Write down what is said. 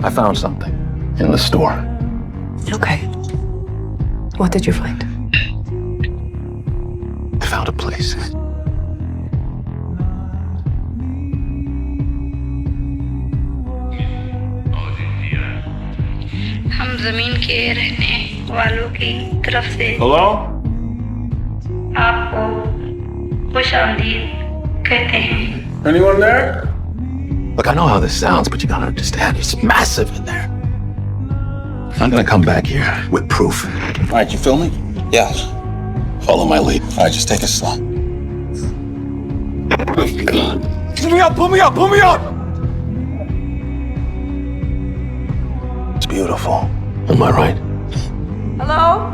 I found something in the store. Okay. What did you find? I found a place. हम जमीन के रहने वालों की तरफ से Hello? आपको खुशामदीद कहते हैं। Anyone there? Look, I know how this sounds, but you gotta understand, it's massive in there. I'm gonna come back here with proof. All right, you feel me? Yeah. Follow my lead. All right, just take it slow. God. Pull me up, pull me up, pull me up! It's beautiful. Am I right? Hello?